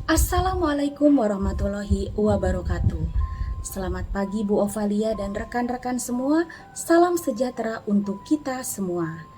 Assalamualaikum warahmatullahi wabarakatuh. Selamat pagi Bu Ovalia dan rekan-rekan semua. Salam sejahtera untuk kita semua.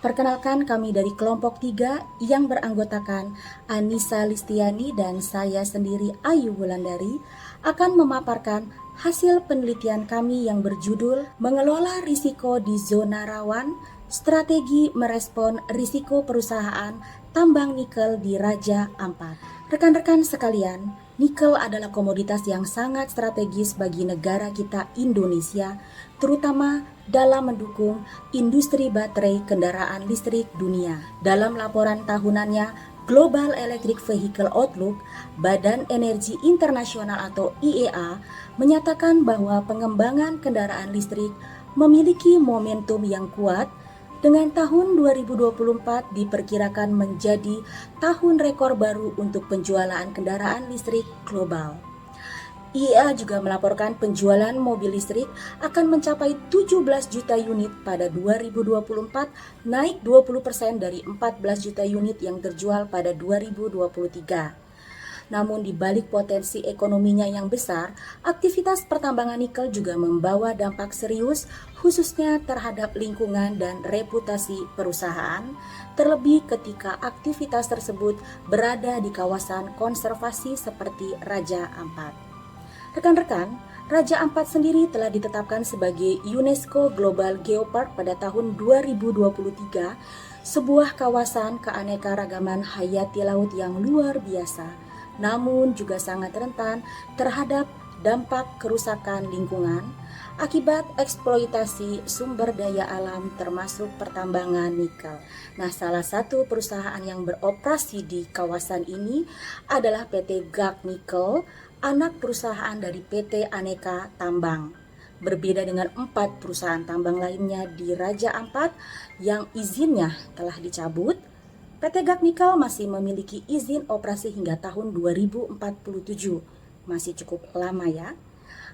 Perkenalkan, kami dari kelompok 3 yang beranggotakan Anissa Listiani dan saya sendiri Ayu Wulandari akan memaparkan hasil penelitian kami yang berjudul Mengelola Risiko di Zona Rawan, Strategi Merespon Risiko Perusahaan Tambang Nikel di Raja Ampat. Rekan-rekan sekalian, nikel adalah komoditas yang sangat strategis bagi negara kita Indonesia, terutama dalam mendukung industri baterai kendaraan listrik dunia. Dalam laporan tahunannya Global Electric Vehicle Outlook, Badan Energi Internasional atau IEA menyatakan bahwa pengembangan kendaraan listrik memiliki momentum yang kuat dengan tahun 2024 diperkirakan menjadi tahun rekor baru untuk penjualan kendaraan listrik global. IEA juga melaporkan penjualan mobil listrik akan mencapai 17 juta unit pada 2024, naik 20% dari 14 juta unit yang terjual pada 2023. Namun di balik potensi ekonominya yang besar, aktivitas pertambangan nikel juga membawa dampak serius khususnya terhadap lingkungan dan reputasi perusahaan, terlebih ketika aktivitas tersebut berada di kawasan konservasi seperti Raja Ampat. Rekan-rekan, Raja Ampat sendiri telah ditetapkan sebagai UNESCO Global Geopark pada tahun 2023, sebuah kawasan keanekaragaman hayati laut yang luar biasa, namun juga sangat rentan terhadap dampak kerusakan lingkungan akibat eksploitasi sumber daya alam termasuk pertambangan nikel. Nah, salah satu perusahaan yang beroperasi di kawasan ini adalah PT GAC Nickel, anak perusahaan dari PT Aneka Tambang. Berbeda dengan 4 perusahaan tambang lainnya di Raja Ampat yang izinnya telah dicabut, PT GAC Nickel masih memiliki izin operasi hingga tahun 2047. Masih cukup lama ya.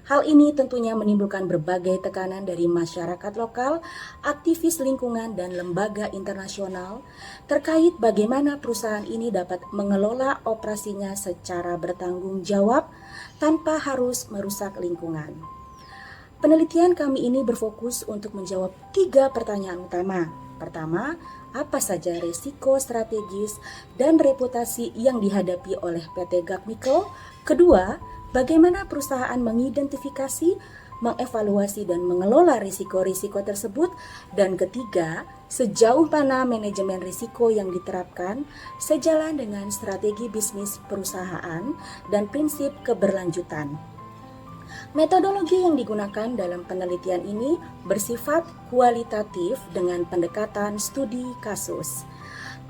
Hal ini tentunya menimbulkan berbagai tekanan dari masyarakat lokal, aktivis lingkungan, dan lembaga internasional terkait bagaimana perusahaan ini dapat mengelola operasinya secara bertanggung jawab tanpa harus merusak lingkungan. Penelitian kami ini berfokus untuk menjawab 3 pertanyaan utama. Pertama, apa saja risiko strategis dan reputasi yang dihadapi oleh PT GAC Nickel? Kedua, bagaimana perusahaan mengidentifikasi, mengevaluasi, dan mengelola risiko-risiko tersebut? Dan ketiga, sejauh mana manajemen risiko yang diterapkan sejalan dengan strategi bisnis perusahaan dan prinsip keberlanjutan. Metodologi yang digunakan dalam penelitian ini bersifat kualitatif dengan pendekatan studi kasus.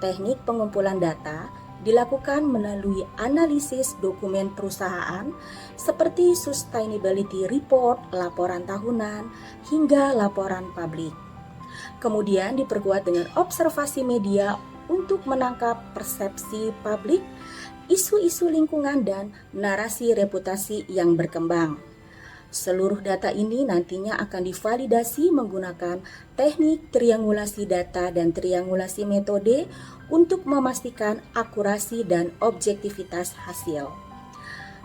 Teknik pengumpulan data dilakukan melalui analisis dokumen perusahaan seperti sustainability report, laporan tahunan, hingga laporan publik. Kemudian diperkuat dengan observasi media untuk menangkap persepsi publik, isu-isu lingkungan, dan narasi reputasi yang berkembang. Seluruh data ini nantinya akan divalidasi menggunakan teknik triangulasi data dan triangulasi metode untuk memastikan akurasi dan objektivitas hasil.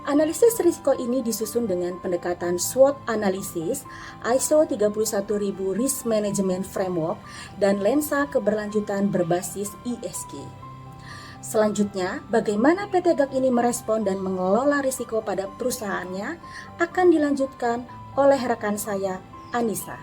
Analisis risiko ini disusun dengan pendekatan SWOT analisis, ISO 31000 Risk Management Framework, dan lensa keberlanjutan berbasis ESG. Selanjutnya, bagaimana PT GAC ini merespon dan mengelola risiko pada perusahaannya akan dilanjutkan oleh rekan saya, Anissa.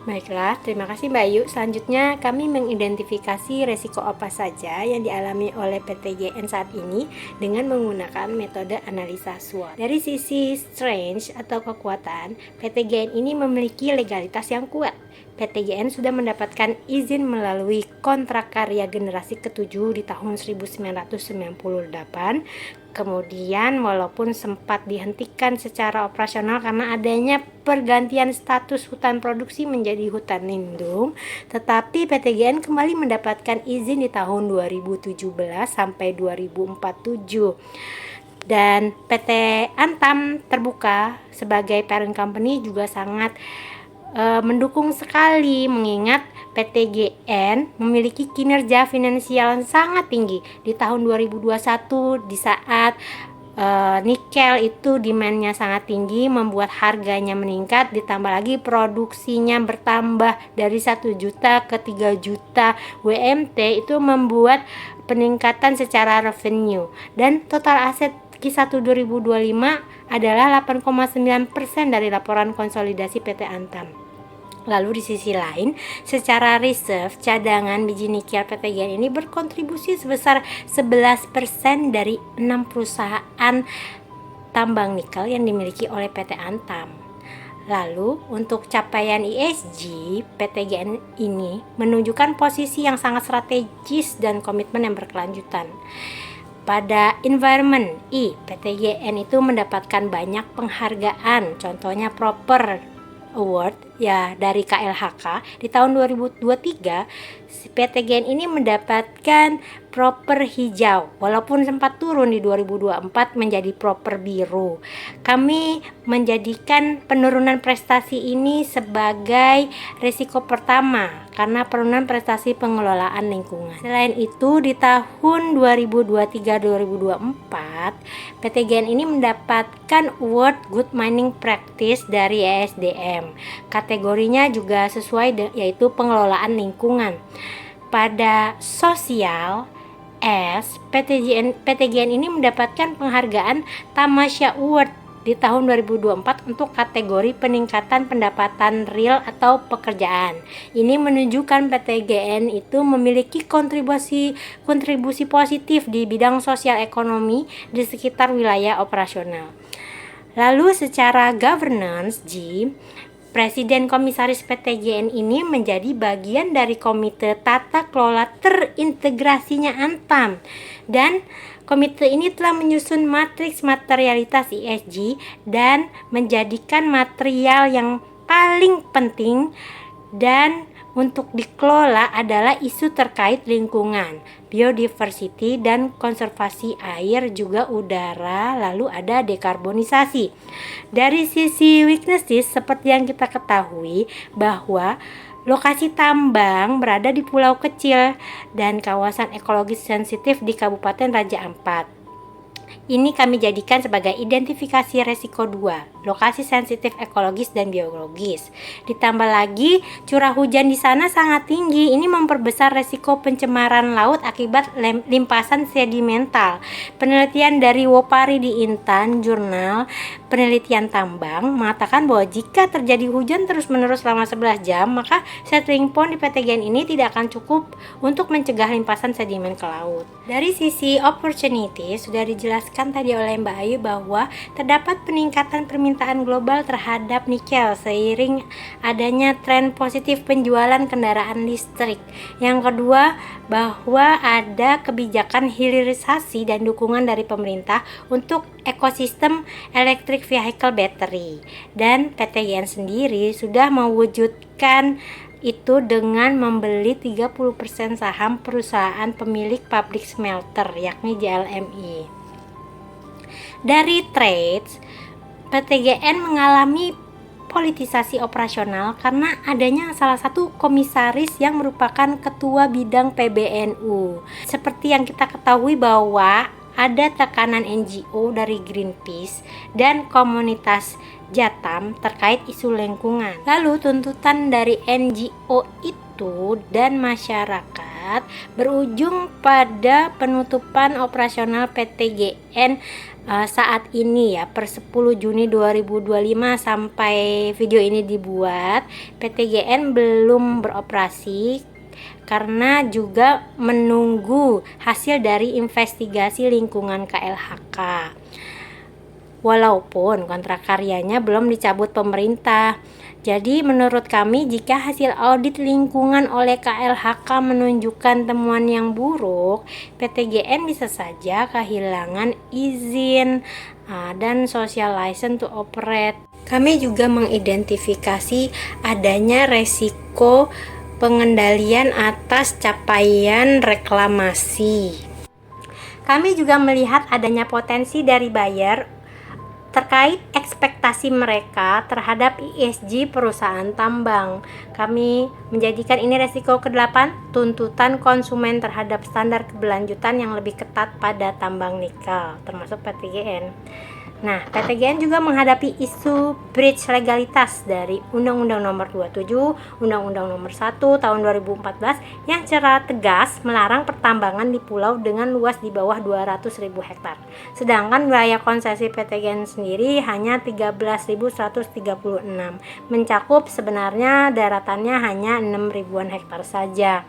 Baiklah, terima kasih Mbak Ayu. Selanjutnya kami mengidentifikasi resiko apa saja yang dialami oleh PTGN saat ini dengan menggunakan metode analisa SWOT. Dari sisi strength atau kekuatan, PTGN ini memiliki legalitas yang kuat. PTGN sudah mendapatkan izin melalui kontrak karya generasi ke-7 di tahun 1998. Kemudian walaupun sempat dihentikan secara operasional karena adanya pergantian status hutan produksi menjadi hutan lindung, tetapi PTGN kembali mendapatkan izin di tahun 2017 sampai 2047. Dan PT Antam Terbuka sebagai parent company juga sangat mendukung sekali mengingat PTGN memiliki kinerja finansial yang sangat tinggi di tahun 2021 di saat nikel itu demand-nya sangat tinggi, membuat harganya meningkat, ditambah lagi produksinya bertambah dari 1 juta ke 3 juta WMT, itu membuat peningkatan secara revenue, dan total aset Q1 2025 adalah 8,9% dari laporan konsolidasi PT Antam. Lalu di sisi lain, secara reserve cadangan biji nikel PTGN ini berkontribusi sebesar 11% dari 6 perusahaan tambang nikel yang dimiliki oleh PT Antam. Lalu untuk capaian ESG, PTGN ini menunjukkan posisi yang sangat strategis dan komitmen yang berkelanjutan. Pada environment PTGN itu mendapatkan banyak penghargaan, contohnya Proper Award ya dari KLHK. Di tahun 2023 PTGN ini mendapatkan Proper Hijau, walaupun sempat turun di 2024 menjadi Proper Biru. Kami menjadikan penurunan prestasi ini sebagai risiko pertama karena penurunan prestasi pengelolaan lingkungan. Selain itu, di tahun 2023-2024 PTGN ini mendapatkan Award Good Mining Practice dari ESDM. Kategorinya juga sesuai yaitu pengelolaan lingkungan. Pada sosial PTGN ini mendapatkan penghargaan Tamasya Award di tahun 2024 untuk kategori peningkatan pendapatan real atau pekerjaan. Ini menunjukkan PTGN itu memiliki kontribusi positif di bidang sosial ekonomi di sekitar wilayah operasional. Lalu secara governance, Presiden Komisaris PTGN ini menjadi bagian dari Komite Tata Kelola Terintegrasinya Antam, dan komite ini telah menyusun matriks materialitas ESG dan menjadikan material yang paling penting dan untuk dikelola adalah isu terkait lingkungan, biodiversity, dan konservasi air juga udara, lalu ada dekarbonisasi. Dari sisi weaknesses, seperti yang kita ketahui bahwa lokasi tambang berada di pulau kecil dan kawasan ekologis sensitif di Kabupaten Raja Ampat. Ini kami jadikan sebagai identifikasi resiko 2, lokasi sensitif ekologis dan biologis. Ditambah lagi curah hujan di sana sangat tinggi. Ini memperbesar resiko pencemaran laut akibat limpasan sedimental. Penelitian dari Wopari di Intan, jurnal penelitian tambang, mengatakan bahwa jika terjadi hujan terus-menerus selama 11 jam, maka settling pond di PTGN ini tidak akan cukup untuk mencegah limpasan sedimen ke laut. Dari sisi opportunity, sudah dijelaskan tadi oleh Mbak Ayu bahwa terdapat peningkatan permintaan global terhadap nikel seiring adanya tren positif penjualan kendaraan listrik. Yang kedua, bahwa ada kebijakan hilirisasi dan dukungan dari pemerintah untuk ekosistem electric vehicle battery, dan PTGN sendiri sudah mewujudkan itu dengan membeli 30% saham perusahaan pemilik pabrik smelter yakni JLMI. Dari trades, PTGN mengalami politisasi operasional karena adanya salah satu komisaris yang merupakan ketua bidang PBNU. Seperti yang kita ketahui bahwa ada tekanan NGO dari Greenpeace dan komunitas Jatam terkait isu lingkungan. Lalu tuntutan dari NGO itu dan masyarakat berujung pada penutupan operasional PTGN saat ini ya, per 10 Juni 2025 sampai video ini dibuat, PTGN belum beroperasi karena juga menunggu hasil dari investigasi lingkungan KLHK. Walaupun kontrak karyanya belum dicabut pemerintah. Jadi menurut kami jika hasil audit lingkungan oleh KLHK menunjukkan temuan yang buruk, PTGN bisa saja kehilangan izin dan social license to operate. Kami juga mengidentifikasi adanya resiko pengendalian atas capaian reklamasi. Kami juga melihat adanya potensi dari buyer terkait ekspektasi mereka terhadap ESG perusahaan tambang. Kami menjadikan ini resiko ke-8, tuntutan konsumen terhadap standar keberlanjutan yang lebih ketat pada tambang nikel, termasuk PTGN. Nah, PTGN juga menghadapi isu breach legalitas dari Undang-Undang Nomor 27, Undang-Undang Nomor 1 Tahun 2014 yang secara tegas melarang pertambangan di pulau dengan luas di bawah 200.000 hektar. Sedangkan wilayah konsesi PTGN sendiri hanya 13.136, mencakup sebenarnya daratannya hanya 6.000-an hektar saja.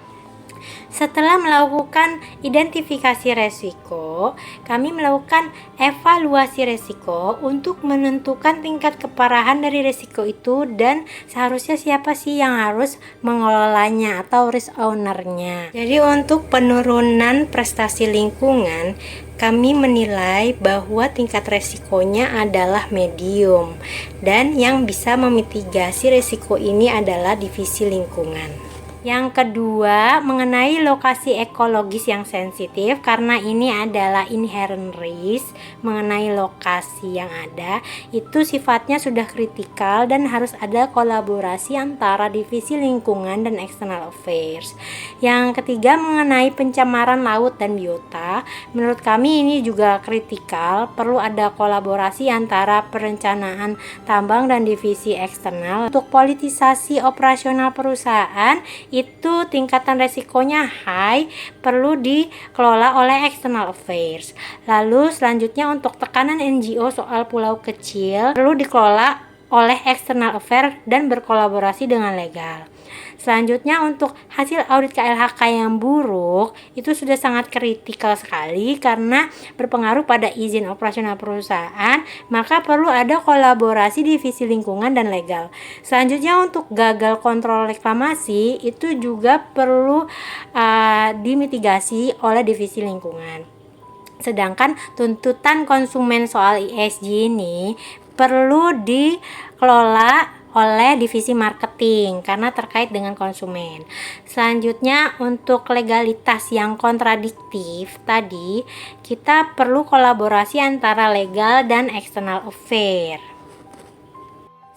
Setelah melakukan identifikasi resiko, kami melakukan evaluasi resiko untuk menentukan tingkat keparahan dari resiko itu dan seharusnya siapa sih yang harus mengelolanya atau risk owner-nya. Jadi untuk penurunan prestasi lingkungan, kami menilai bahwa tingkat resikonya adalah medium dan yang bisa memitigasi resiko ini adalah divisi lingkungan. Yang kedua, mengenai lokasi ekologis yang sensitif, karena ini adalah inherent risk mengenai lokasi yang ada, itu sifatnya sudah kritikal dan harus ada kolaborasi antara divisi lingkungan dan external affairs. Yang ketiga, mengenai pencemaran laut dan biota, menurut kami ini juga kritikal, perlu ada kolaborasi antara perencanaan tambang dan divisi eksternal. Untuk politisasi operasional perusahaan, itu tingkatan resikonya high, perlu dikelola oleh external affairs. Lalu selanjutnya untuk tekanan NGO soal pulau kecil, perlu dikelola oleh external affairs dan berkolaborasi dengan legal. Selanjutnya untuk hasil audit KLHK yang buruk, itu sudah sangat kritikal sekali karena berpengaruh pada izin operasional perusahaan, maka perlu ada kolaborasi divisi lingkungan dan legal. Selanjutnya untuk gagal kontrol reklamasi, itu juga perlu dimitigasi oleh divisi lingkungan. Sedangkan tuntutan konsumen soal ESG ini perlu dikelola oleh divisi marketing karena terkait dengan konsumen. Selanjutnya untuk legalitas yang kontradiktif tadi, kita perlu kolaborasi antara legal dan external affair.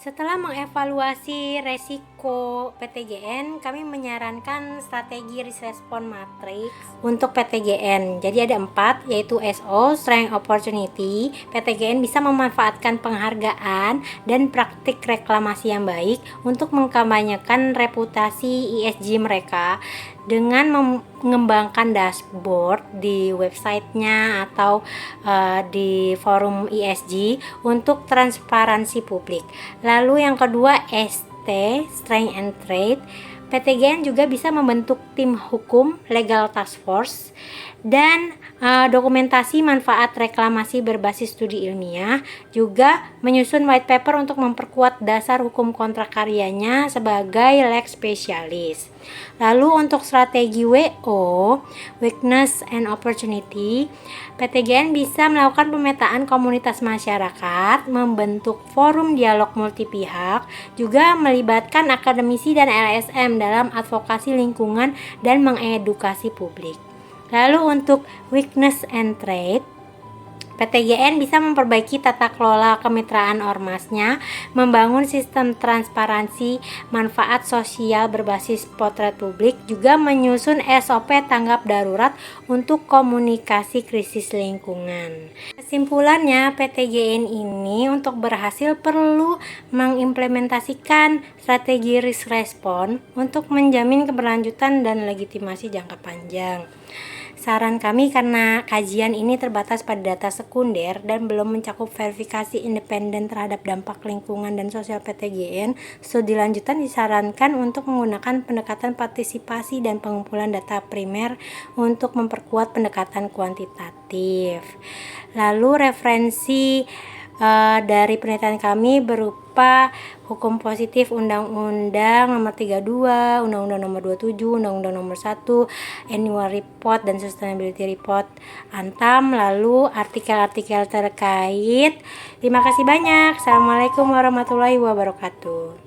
Setelah mengevaluasi resiko PTGN, kami menyarankan strategi risk response matrix untuk PTGN. Jadi ada 4, yaitu SO, Strength Opportunity. PTGN bisa memanfaatkan penghargaan dan praktik reklamasi yang baik untuk mengkampanyekan reputasi ESG mereka dengan mengembangkan dashboard di websitenya atau di forum ESG untuk transparansi publik. Lalu yang kedua ST, Strength and Trade. PTGN juga bisa membentuk tim hukum legal task force dan dokumentasi manfaat reklamasi berbasis studi ilmiah, juga menyusun white paper untuk memperkuat dasar hukum kontrak karyanya sebagai leg spesialis. Lalu untuk strategi WO, Weakness and Opportunity, PTGN bisa melakukan pemetaan komunitas masyarakat, membentuk forum dialog multipihak, juga melibatkan akademisi dan LSM dalam advokasi lingkungan dan mengedukasi publik. Lalu untuk Weakness and Trade, PTGN bisa memperbaiki tata kelola kemitraan ormasnya, membangun sistem transparansi manfaat sosial berbasis potret publik, juga menyusun SOP tanggap darurat untuk komunikasi krisis lingkungan. Kesimpulannya, PTGN ini untuk berhasil perlu mengimplementasikan strategi risk response untuk menjamin keberlanjutan dan legitimasi jangka panjang. Saran kami, karena kajian ini terbatas pada data sekunder dan belum mencakup verifikasi independen terhadap dampak lingkungan dan sosial PTGN, studi lanjutan disarankan untuk menggunakan pendekatan partisipasi dan pengumpulan data primer untuk memperkuat pendekatan kuantitatif. Lalu referensi dari penelitian kami berupa hukum positif Undang-Undang Nomor 32, Undang-Undang Nomor 27, Undang-Undang Nomor 1, Annual Report dan Sustainability Report Antam, lalu artikel-artikel terkait. Terima kasih banyak. Assalamualaikum warahmatullahi wabarakatuh.